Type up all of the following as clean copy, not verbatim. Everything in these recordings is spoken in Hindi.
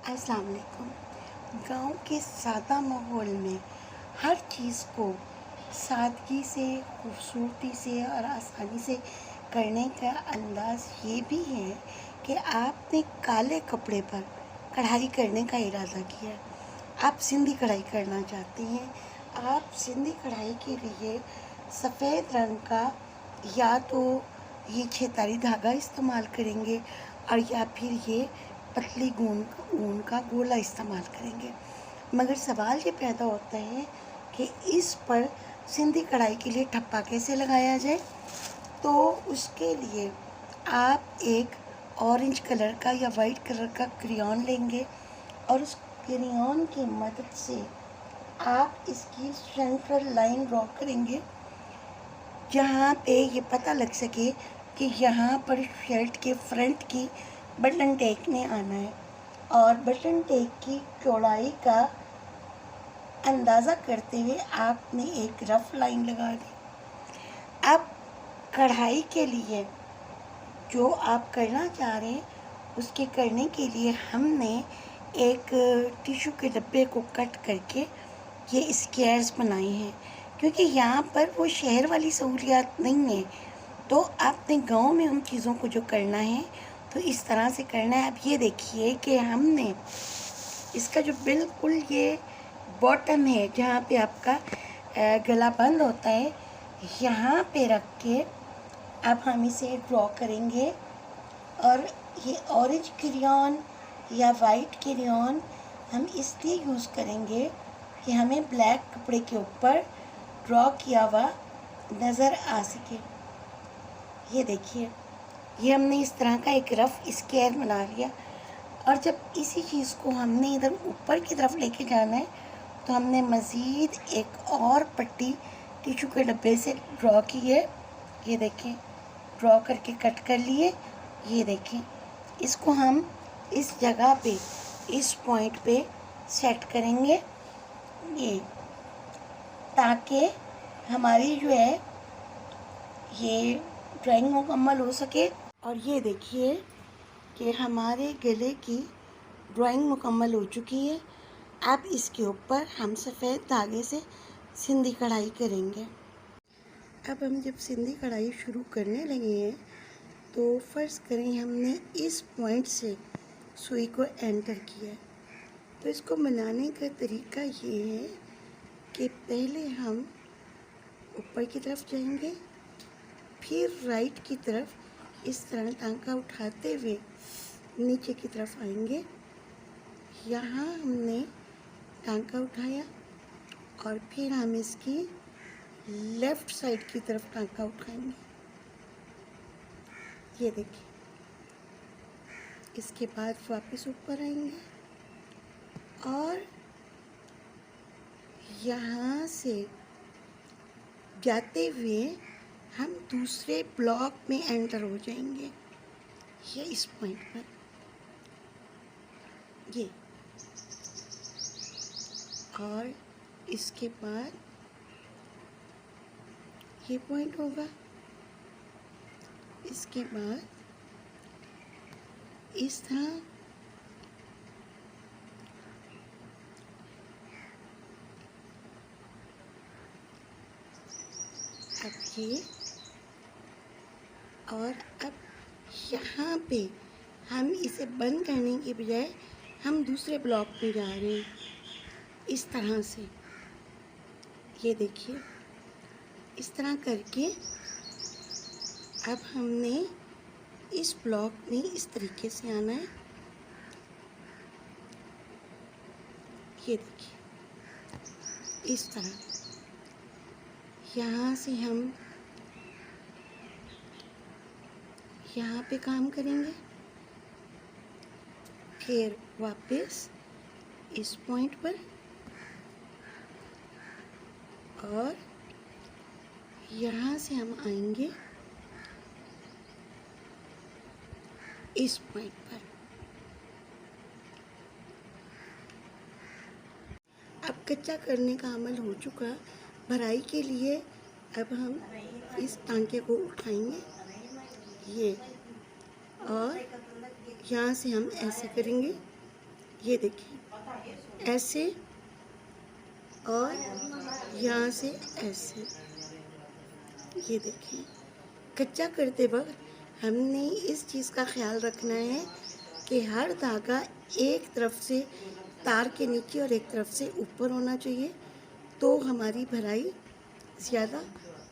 अस्सलाम वालेकुम। गाँव के सादा माहौल में हर चीज़ को सादगी से, खूबसूरती से और आसानी से करने का अंदाज़ ये भी है कि आपने काले कपड़े पर कढ़ाई करने का इरादा किया। आप सिंधी कढ़ाई करना चाहते हैं। आप सिंधी कढ़ाई के लिए सफ़ेद रंग का या तो ये छेतारी धागा इस्तेमाल करेंगे और या फिर ये पतली ऊन का गोला इस्तेमाल करेंगे। मगर सवाल ये पैदा होता है कि इस पर सिंधी कढ़ाई के लिए ठप्पा कैसे लगाया जाए। तो उसके लिए आप एक ऑरेंज कलर का या वाइट कलर का क्रेयॉन लेंगे और उस क्रेयॉन की मदद से आप इसकी सेंट्रल लाइन ड्रॉ करेंगे, जहाँ पे ये पता लग सके कि यहाँ पर शर्ट के फ्रंट की बटन टेकने आना है और बटन टेक की चौड़ाई का अंदाज़ा करते हुए आपने एक रफ लाइन लगा दी। अब कढ़ाई के लिए जो आप करना चाह रहे हैं उसके करने के लिए हमने एक टिश्यू के डब्बे को कट करके ये स्क्वायर्स बनाए हैं, क्योंकि यहाँ पर वो शहर वाली सहूलियात नहीं है। तो आपने गांव में उन चीज़ों को जो करना है तो इस तरह से करना है। आप ये देखिए कि हमने इसका जो बिल्कुल ये बॉटम है जहाँ पे आपका गला बंद होता है, यहाँ पे रख के अब हम इसे ड्रॉ करेंगे। और ये ऑरेंज क्रेयॉन या वाइट क्रेयॉन हम इसलिए यूज़ करेंगे कि हमें ब्लैक कपड़े के ऊपर ड्रॉ किया हुआ नज़र आ सके। ये देखिए, ये हमने इस तरह का एक रफ स्क्वायर बना लिया। और जब इसी चीज़ को हमने इधर ऊपर की तरफ लेके जाना है तो हमने मज़ीद एक और पट्टी टिश्यू के डब्बे से ड्रॉ की है। ये देखें, ड्रॉ करके कट कर लिए। ये देखें, इसको हम इस जगह पे, इस पॉइंट पे सेट करेंगे, ये, ताकि हमारी जो है ये ड्राइंग मुकम्मल हो सके। और ये देखिए कि हमारे गले की ड्राइंग मुकम्मल हो चुकी है। अब इसके ऊपर हम सफ़ेद धागे से सिंधी कढ़ाई करेंगे। अब हम जब सिंधी कढ़ाई शुरू करने लगे हैं तो फ़र्ज़ करें हमने इस पॉइंट से सुई को एंटर किया। तो इसको बनाने का तरीका ये है कि पहले हम ऊपर की तरफ जाएंगे, फिर राइट की तरफ इस तरह टांका उठाते हुए नीचे की तरफ आएंगे। यहाँ हमने टांका उठाया और फिर हम इसकी लेफ़्ट साइड की तरफ टांका उठाएंगे। ये देखिए, इसके बाद वापस ऊपर आएंगे और यहाँ से जाते हुए हम दूसरे ब्लॉक में एंटर हो जाएंगे। ये इस पॉइंट पर, ये, और इसके बाद ये पॉइंट होगा। इसके बाद इस तरह अब ये, और अब यहाँ पे हम इसे बंद करने के बजाय हम दूसरे ब्लॉक में जा रहे हैं, इस तरह से। ये देखिए, इस तरह करके अब हमने इस ब्लॉक में इस तरीके से आना है। ये देखिए, इस तरह यहाँ से हम यहाँ पे काम करेंगे, फिर वापस इस पॉइंट पर और यहाँ से हम आएंगे इस पॉइंट पर। अब कच्चा करने का अमल हो चुका। भराई के लिए अब हम इस टांके को उठाएंगे, ये, और यहाँ से हम ऐसे करेंगे, ये देखिए ऐसे, और यहाँ से ऐसे। ये देखिए कच्चा करते वक्त हमने इस चीज़ का ख्याल रखना है कि हर धागा एक तरफ से तार के नीचे और एक तरफ से ऊपर होना चाहिए, तो हमारी भराई ज़्यादा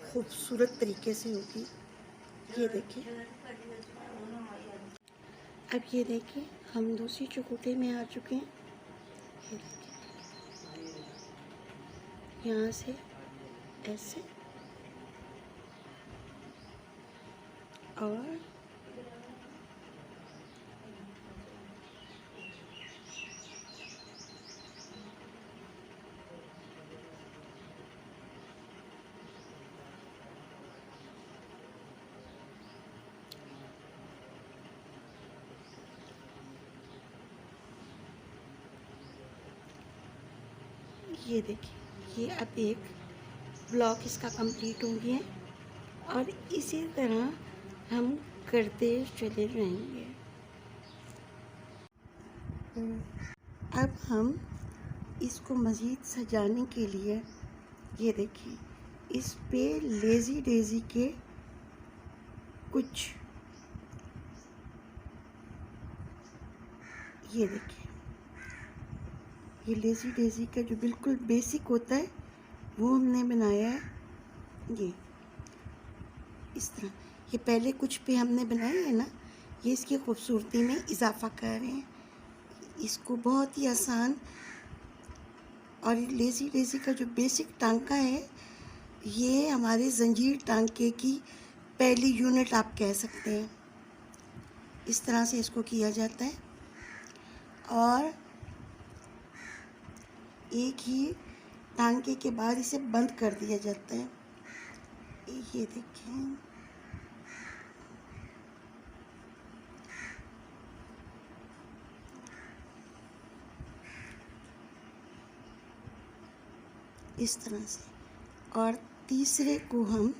खूबसूरत तरीके से होगी। ये देखिए, अब ये देखिए हम दूसरी चौकोटे में आ चुके हैं। ये देखिए यहाँ से ऐसे, और ये देखिए, ये अब एक ब्लॉक इसका कंप्लीट हो गया है और इसी तरह हम करते चले जाएंगे। अब हम इसको मज़ीद सजाने के लिए, ये देखिए इस पे लेज़ी डेज़ी के कुछ, ये देखिए ये लेज़ी डेज़ी का जो बिल्कुल बेसिक होता है वो हमने बनाया है। ये इस तरह, ये पहले कुछ पे हमने बनाए हैं ना, ये इसकी खूबसूरती में इजाफा कर रहे हैं। इसको बहुत ही आसान, और लेज़ी डेज़ी का जो बेसिक टांका है ये हमारे जंजीर टांके की पहली यूनिट आप कह सकते हैं। इस तरह से इसको किया जाता है और एक ही टांके के बाद इसे बंद कर दिया जाता है। ये देखें, इस तरह से, और तीसरे को हम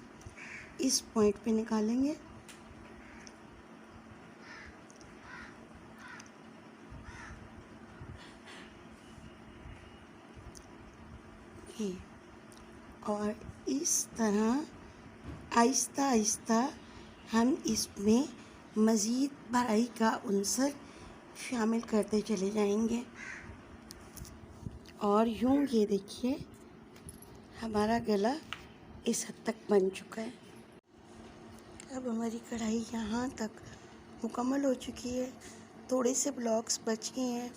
इस पॉइंट पे निकालेंगे। ये, और इस तरह आहिस्ता आहिस्ता हम इसमें मज़ीद भराई का उनसर शामिल करते चले जाएंगे। और यूँ ये देखिए हमारा गला इस हद तक बन चुका है। अब हमारी कढ़ाई यहाँ तक मुकम्मल हो चुकी है। थोड़े से ब्लॉक्स बच गए हैं,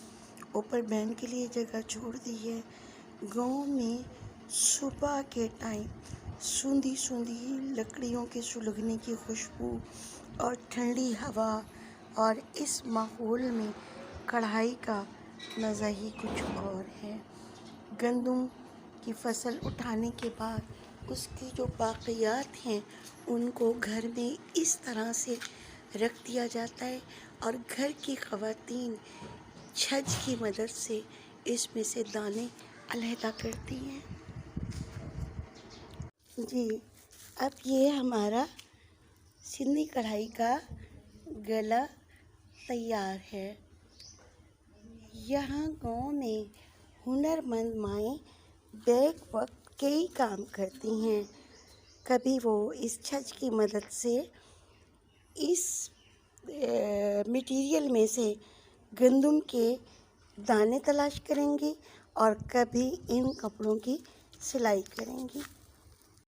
ऊपर बैन के लिए जगह छोड़ दी है। गांव में सुबह के टाइम सूंधी सूंधी लकड़ियों के सुलगने की खुशबू और ठंडी हवा, और इस माहौल में कढ़ाई का मज़ा ही कुछ और है। गंदम की फसल उठाने के बाद उसकी जो बाक़ियात हैं उनको घर में इस तरह से रख दिया जाता है और घर की ख़वातीन छज की मदद से इसमें से दाने अलहदा करती हैं। जी, अब ये हमारा सिंधी कढ़ाई का गला तैयार है। यहाँ गांव में हुनरमंद माएँ बैक वक्त कई काम करती हैं। कभी वो इस छज की मदद से इस मटेरियल में से गंदम के दाने तलाश करेंगी और कभी इन कपड़ों की सिलाई करेंगी।